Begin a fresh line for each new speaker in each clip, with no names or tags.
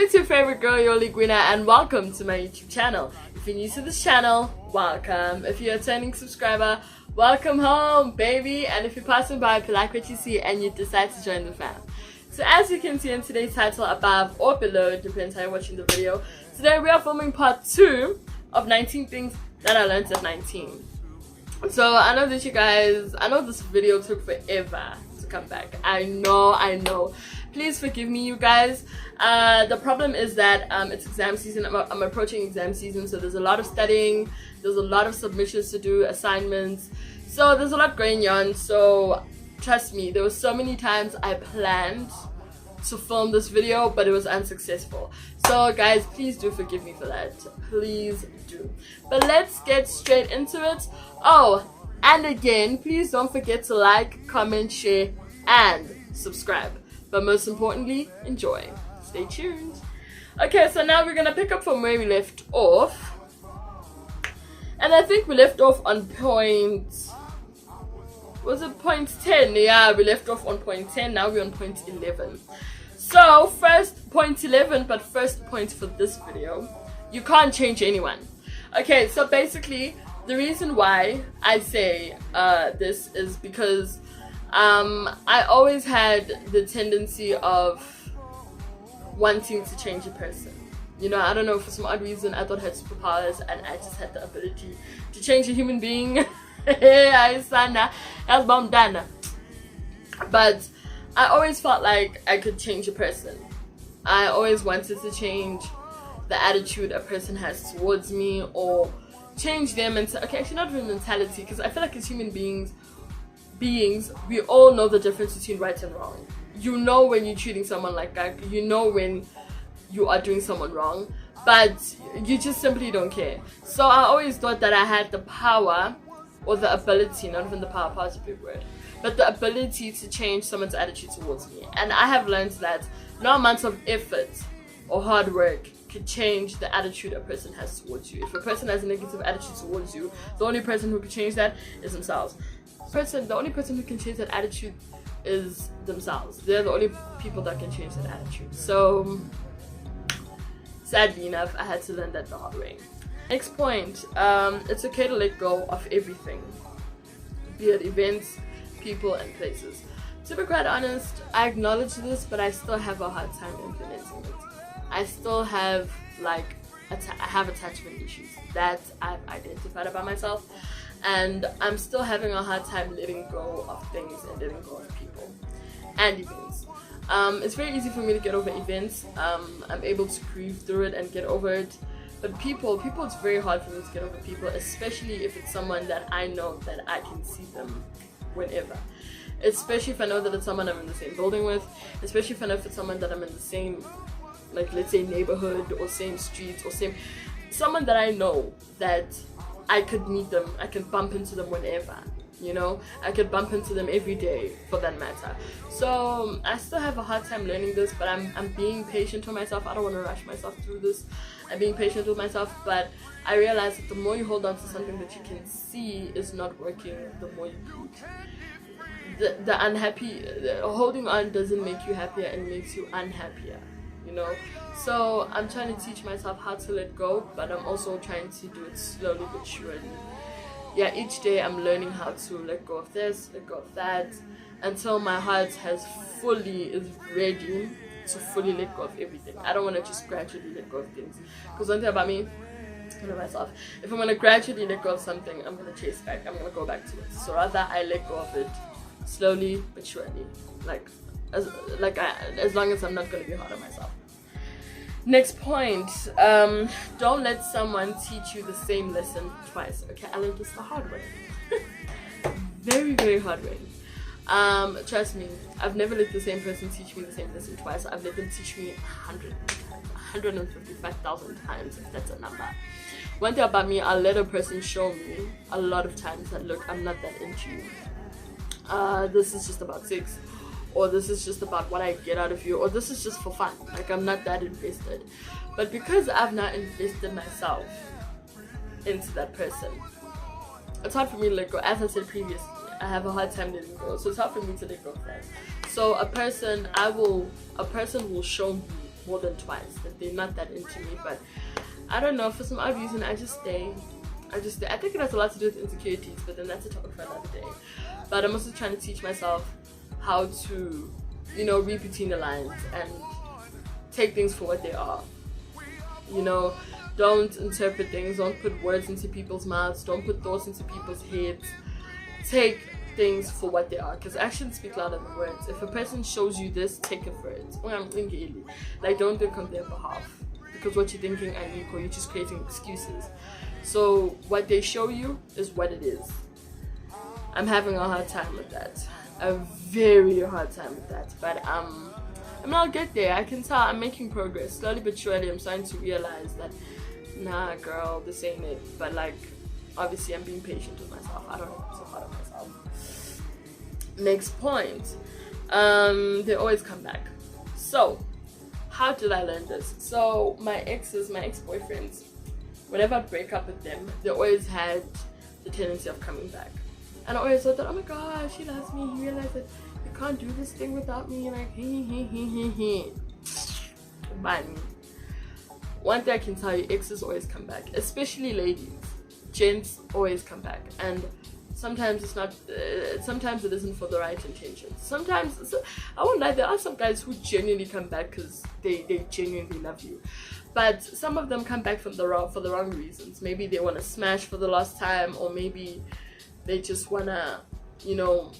It's your favorite girl, Yoli Gwina, and welcome to my YouTube channel. If you're new to this channel, welcome. If you're a returning subscriber, welcome home, baby. And if you're passing by, if you like what you see and you decide to join the fam. So as you can see in today's title, above or below, depends how you're watching the video, today we are filming part 2 of 19 things that I learned at 19. So I know that you guys, I know this video took forever to come back. I know. Please forgive me, you guys. The problem is that it's exam season. I'm approaching exam season, so there's a lot of studying, there's a lot of submissions to do, assignments, so there's a lot going on. So trust me, there were so many times I planned to film this video but it was unsuccessful. So guys, please do forgive me for that, please do. But let's get straight into it. Oh, and again, please don't forget to like, comment, share and subscribe. But most importantly, enjoy. Stay tuned. Okay, so now we're gonna pick up from where we left off. And I think we left off on point... was it point 10? Yeah, we left off on point 10. Now we're on point 11. So, first point 11, but first point for this video. You can't change anyone. Okay, so basically, the reason why I say this is because I always had the tendency of wanting to change a person. You know, I don't know, for some odd reason I thought I had superpowers and I just had the ability to change a human being. But I always felt like I could change a person. I always wanted to change the attitude a person has towards me, or change them and okay, actually not even mentality, because I feel like as human beings, we all know the difference between right and wrong. You know when you're treating someone like that, you know when you are doing someone wrong, but you just simply don't care. So I always thought that I had the power, or the ability, not even the power is a big word, but the ability to change someone's attitude towards me. And I have learned that no amount of effort or hard work could change the attitude a person has towards you. If a person has a negative attitude towards you, the only person who can change that is themselves. The only person who can change that attitude is themselves. They're the only people that can change that attitude. So sadly enough, I had to learn that the hard way. Next point, it's okay to let go of everything, be it events, people and places. To be quite honest, I acknowledge this, but I still have a hard time implementing it. I still have I have attachment issues that I've identified about myself, and I'm still having a hard time letting go of things and letting go of people and events. It's very easy for me to get over events. I'm able to grieve through it and get over it. But people, it's very hard for me to get over people, especially if it's someone that I know that I can see them whenever. Especially if I know that it's someone I'm in the same building with, especially if I know if it's someone that I'm in the same, like, let's say neighborhood or same street or someone that I know that I could meet them, I can bump into them whenever, you know, I could bump into them every day for that matter. So I still have a hard time learning this, but I'm being patient with myself. I don't want to rush myself through this. I'm being patient with myself, but I realize that the more you hold on to something that you can see is not working, the more you bleed. The unhappy, holding on doesn't make you happier, and makes you unhappier, you know. So I'm trying to teach myself how to let go, but I'm also trying to do it slowly but surely. Yeah, each day I'm learning how to let go of this, let go of that, until my heart is ready to fully let go of everything. I don't want to just gradually let go of things, because one thing about me, I know myself, if I'm going to gradually let go of something, I'm going to chase back, I'm going to go back to it. So rather I let go of it slowly but surely, as long as I'm not going to be hard on myself. Next point, don't let someone teach you the same lesson twice. Okay, I learned this the hard way. Very, very hard way. Trust me, I've never let the same person teach me the same lesson twice. I've let them teach me 155,000 times, if that's a number. One thing about me, I'll let a person show me a lot of times that, look, I'm not that into you. This is just about sex, or this is just about what I get out of you, or this is just for fun. Like, I'm not that invested. But because I've not invested myself into that person, it's hard for me to let go. As I said previously, I have a hard time letting go, so it's hard for me to let go of that. So a person will show me more than twice, that they're not that into me. But I don't know, for some odd reason I just stay. I think it has a lot to do with insecurities, but then that's a topic for another day. But I'm also trying to teach myself how to, you know, read between the lines and take things for what they are. You know, don't interpret things, don't put words into people's mouths, don't put thoughts into people's heads. Take things for what they are, because actions speak louder than words. If a person shows you this, take it for it. Like, don't think on their behalf, because what you're thinking, or you're just creating excuses. So what they show you is what it is. I'm having a hard time with that, a very hard time with that, but I mean, I'll get there. I can tell I'm making progress slowly but surely. I'm starting to realize that, nah girl, this ain't it. But like, obviously I'm being patient with myself. I don't know, I'm so hard on myself. Next point, they always come back. So how did I learn this? So my ex-boyfriends, whenever I break up with them, they always had the tendency of coming back. And I always thought that, oh my gosh, he loves me, he realized that you can't do this thing without me, like, he. Man, one thing I can tell you, exes always come back, especially ladies. Gents always come back, and sometimes it's not, sometimes it isn't for the right intentions. Sometimes, I won't lie, there are some guys who genuinely come back because they genuinely love you. But some of them come back for the wrong reasons. Maybe they want to smash for the last time, or maybe they just want to, you know,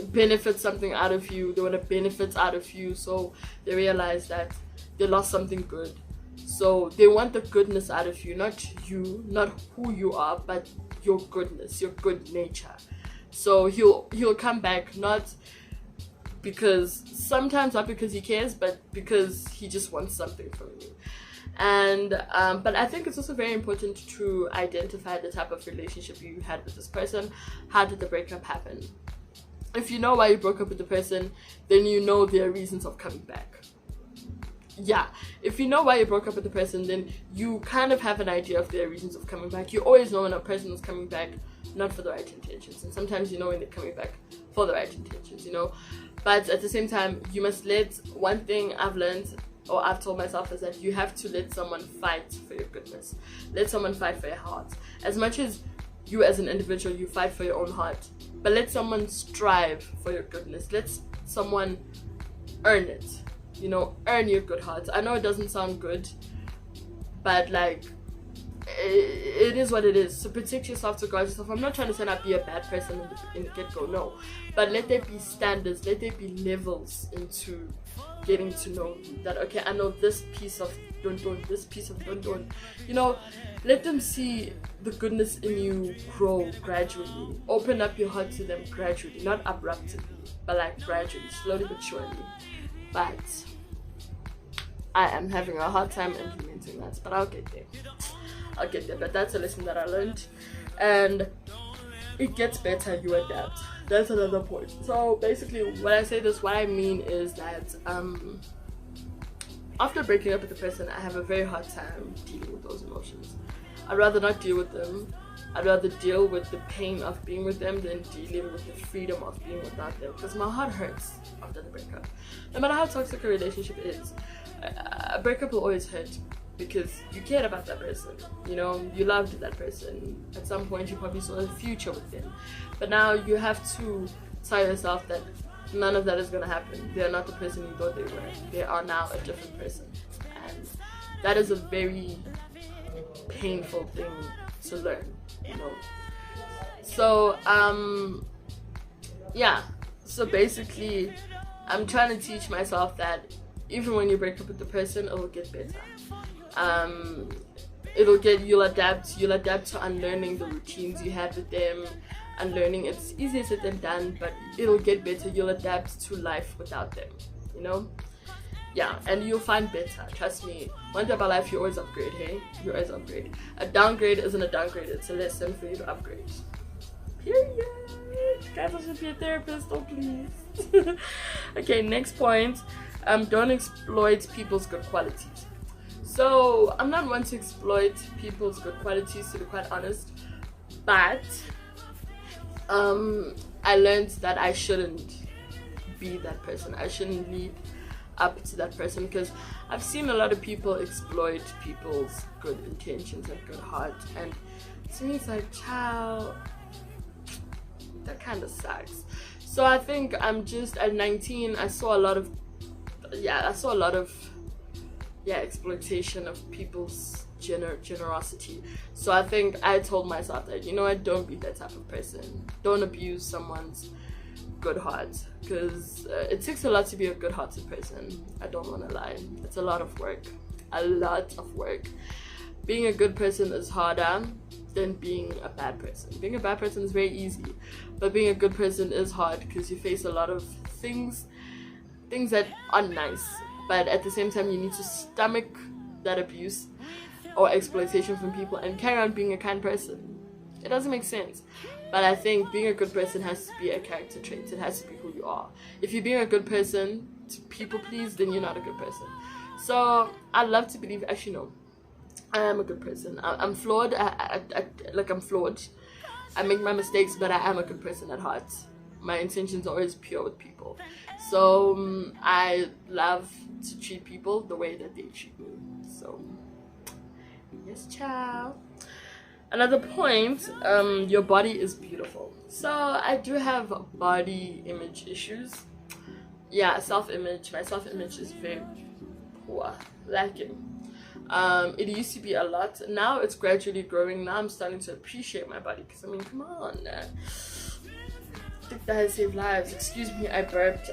benefit something out of you. They want to benefit out of you, so they realize that they lost something good. So they want the goodness out of you, not who you are, but your goodness, your good nature. So he'll come back, not because he cares, but because he just wants something from you. And but I think it's also very important to identify the type of relationship you had with this person. How did the breakup happen? If you know why you broke up with the person, then you know there are reasons of coming back. Yeah, if you know why you broke up with the person, then you kind of have an idea of their reasons of coming back. You always know when a person is coming back not for the right intentions, and sometimes you know when they're coming back for the right intentions, you know. But at the same time, you must one thing I've learned, or I've told myself, is that you have to let someone fight for your goodness. Let someone fight for your heart. As much as you as an individual, you fight for your own heart, but let someone strive for your goodness. Let someone earn it. You know, earn your good heart. I know it doesn't sound good, but like, it is what it is. So protect yourself, to guard yourself. I'm not trying to say not be a bad person in the get-go, no. But let there be standards, let there be levels into getting to know you. That, okay, I know this piece of this piece of don't. You know, let them see the goodness in you grow gradually. Open up your heart to them gradually, not abruptly, but like gradually, slowly but surely. But I am having a hard time implementing that, but I'll get there. But that's a lesson that I learned, and it gets better, you adapt. That's another point. So basically, when I say this, what I mean is that after breaking up with the person, I have a very hard time dealing with those emotions. I'd rather not deal with them. I'd rather deal with the pain of being with them than dealing with the freedom of being without them, because my heart hurts after the breakup. No matter how toxic a relationship is, a breakup will always hurt, because you cared about that person, you know, you loved that person. At some point you probably saw a future with them, but now you have to tell yourself that none of that is going to happen. They are not the person you thought they were. They are now a different person, and that is a very painful thing to learn, you know. So yeah, so basically I'm trying to teach myself that even when you break up with the person, it will get better. You'll adapt to unlearning the routines you had with them. Unlearning, it's easier said than done, but it'll get better. You'll adapt to life without them, you know. Yeah, and you'll find better, trust me. One thing about life, you always upgrade, hey? You always upgrade. A downgrade isn't a downgrade, it's a lesson for you to upgrade. Period. Guys, I should be a therapist, oh please. Okay, next point. Don't exploit people's good qualities. So I'm not one to exploit people's good qualities, to be quite honest, but I learned that I shouldn't be that person. I shouldn't lead up to that person, because I've seen a lot of people exploit people's good intentions and good heart, and to me it's like, child, that kind of sucks. So I think I'm just at 19, I saw a lot of exploitation of people's generosity. So I think I told myself that, you know what, don't be that type of person. Don't abuse someone's good heart, because it takes a lot to be a good-hearted person. I don't want to lie. It's a lot of work. Being a good person is harder than being a bad person. Being a bad person is very easy, but being a good person is hard, because you face a lot of things that aren't nice, but at the same time you need to stomach that abuse or exploitation from people and carry on being a kind person. It doesn't make sense. But I think being a good person has to be a character trait. It has to be who you are. If you're being a good person to people please, then you're not a good person. So I love to believe, actually no, I am a good person. I'm flawed. I'm flawed. I make my mistakes, but I am a good person at heart. My intentions are always pure with people. So I love to treat people the way that they treat me. So yes, ciao. Another point, your body is beautiful. So I do have body image issues. Yeah, self-image. My self-image is very poor, lacking. It used to be a lot. Now it's gradually growing. Now I'm starting to appreciate my body, because I mean, come on. Thick thighs save lives. Excuse me, I burped.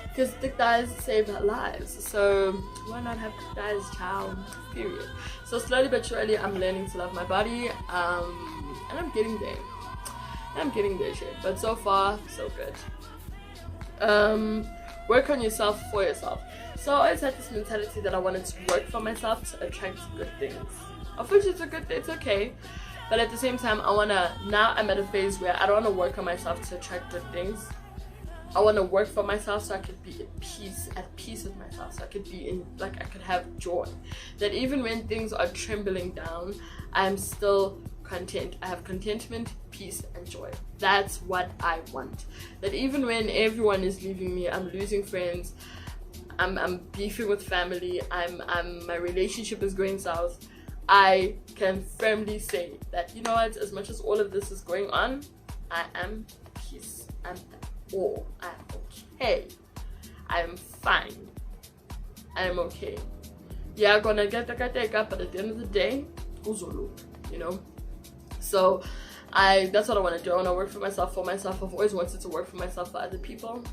Because thick thighs save lives. So why not have thick thighs, child? Period. So slowly but surely, I'm learning to love my body, and I'm getting there. Shit. But so far, so good. Work on yourself for yourself. So I always had this mentality that I wanted to work for myself to attract good things. Of which it's okay. But at the same time, now I'm at a phase where I don't want to work on myself to attract good things. I want to work for myself so I could be at peace with myself, so I could be I could have joy. That even when things are trembling down, I'm still content. I have contentment, peace, and joy. That's what I want. That even when everyone is leaving me, I'm losing friends, I'm beefing with family, my relationship is going south, I can firmly say that, you know what, as much as all of this is going on, I am peace. I'm okay. I'm fine. I'm okay. Yeah, gonna get the up, but at the end of the day, you know. So that's what I want to do. I want to work for myself. I've always wanted to work for myself for other people.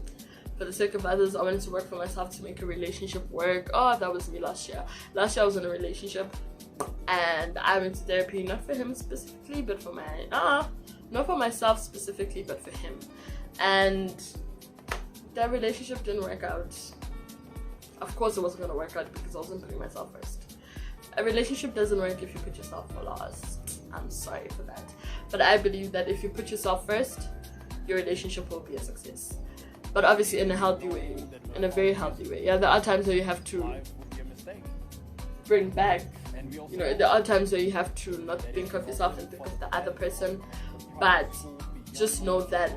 For the sake of others, I wanted to work for myself to make a relationship work. Oh, that was me last year. Last year I was in a relationship, and I went to therapy, not for him specifically, but for not for myself specifically, but for him. And that relationship didn't work out. Of course it wasn't going to work out, because I wasn't putting myself first. A relationship doesn't work if you put yourself for last. I'm sorry for that. But I believe that if you put yourself first, your relationship will be a success. But obviously in a healthy way. In a very healthy way. Yeah, there are times where you have to bring back. You know, there are times where you have to not think of yourself and think of the other person. But just know that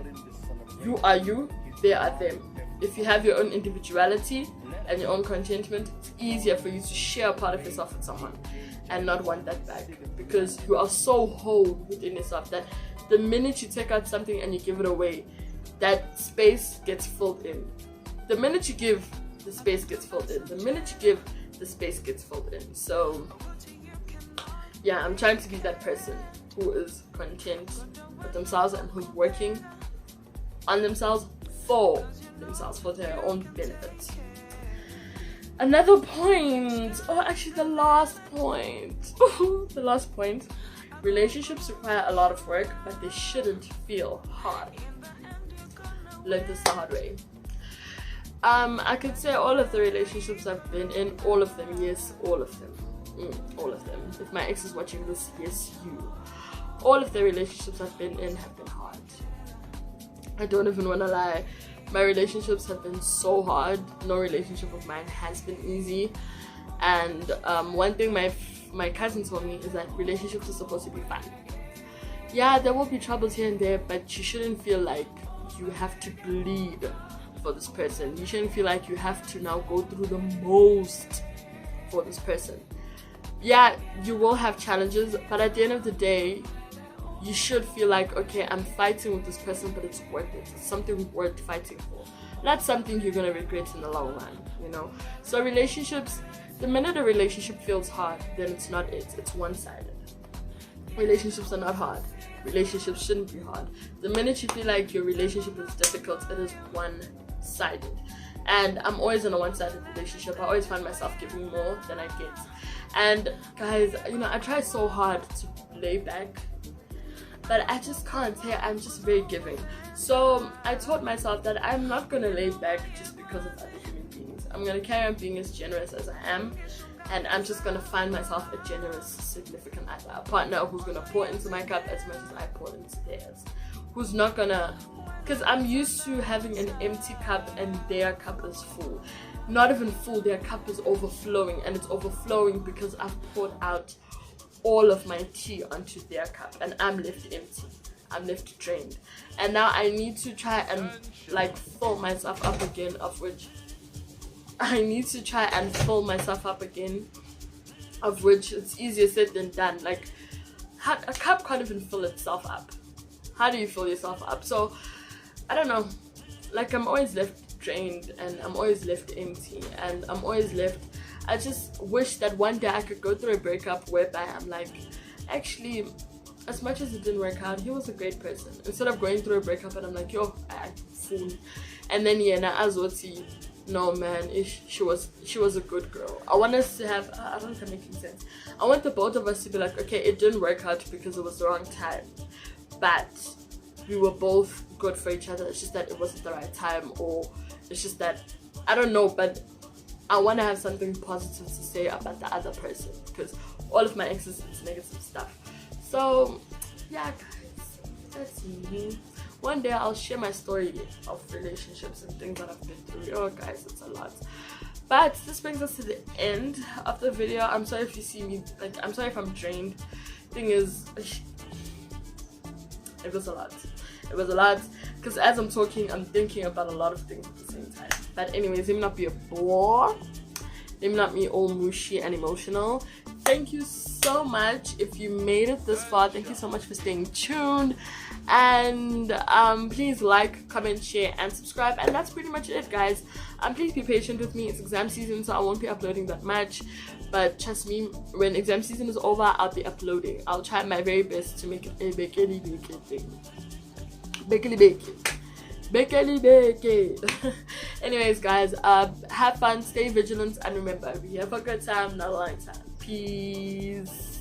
you are you, they are them. If you have your own individuality and your own contentment, it's easier for you to share a part of yourself with someone and not want that back, because you are so whole within yourself that the minute you take out something and you give it away, that space gets filled in. The minute you give, the space gets filled in. The minute you give, the space gets filled in. So yeah, I'm trying to be that person who is content with themselves and who's working on themselves for themselves, for their own benefit. Another point, the last point, relationships require a lot of work, but they shouldn't feel hard. Learn this the hard way. I could say all of the relationships I've been in, all of them, yes, all of them. If my ex is watching this, yes, you. All of the relationships I've been in have been hard. I don't even want to lie. My relationships have been so hard. No relationship of mine has been easy. And one thing my cousin told me is that relationships are supposed to be fun. Yeah, there will be troubles here and there, but you shouldn't feel like you have to bleed for this person. You shouldn't feel like you have to now go through the most for this person. Yeah, you will have challenges, but at the end of the day, you should feel like, okay, I'm fighting with this person, but it's worth it. It's something worth fighting for. Not something you're gonna regret in the long run, you know. So relationships, the minute a relationship feels hard, then it's not it. It's one-sided. Relationships are not hard. Relationships shouldn't be hard. The minute you feel like your relationship is difficult, it is one-sided. And I'm always in a one-sided relationship. I always find myself giving more than I get. And guys, you know, I try so hard to lay back, but I just can't. Hey, I'm just very giving. So I taught myself that I'm not gonna lay back just because of other human beings. I'm gonna carry on being as generous as I am, and I'm just gonna find myself a generous, significant other, a partner who's gonna pour into my cup as much as I pour into theirs. Who's not gonna, because I'm used to having an empty cup and their cup is full. Not even full, their cup is overflowing, and it's overflowing because I've poured out all of my tea onto their cup and I'm left empty. I'm left drained. And now I need to try and like fill myself up again, of which I need to try and fill myself up again, of which it's easier said than done. Like, a cup can't even fill itself up. How do you fill yourself up? So I don't know, like, I'm always left drained and I'm always left empty and I'm always left. I just wish that one day I could go through a breakup whereby I'm like, actually, as much as it didn't work out, he was a great person. Instead of going through a breakup and I'm like, yo, I fool. And then yeah, now Azoti, no man, she was a good girl. I want us to have, I don't know if I'm making sense. I want the both of us to be like, okay, it didn't work out because it was the wrong time, but we were both good for each other. It's just that it wasn't the right time, or it's just that, I don't know, but I want to have something positive to say about the other person, because all of my exes is negative stuff. So yeah guys, that's me. One day I'll share my story of relationships and things that I've been through. Oh guys, it's a lot. But this brings us to the end of the video. I'm sorry if you see me, like, I'm sorry if I'm drained. Thing is, it was a lot. It was a lot, because as I'm talking, I'm thinking about a lot of things at the same time. But anyways, let me not be a bore. Let me not be all mushy and emotional. Thank you so much if you made it this far. Thank you so much for staying tuned. And please like, comment, share, and subscribe. And that's pretty much it, guys. Please be patient with me. It's exam season, so I won't be uploading that much. But trust me, when exam season is over, I'll be uploading. I'll try my very best to make it a bekele thing. Bekele. Anyways, guys, have fun, stay vigilant, and remember, we're here for a good time, not a long time. Peace.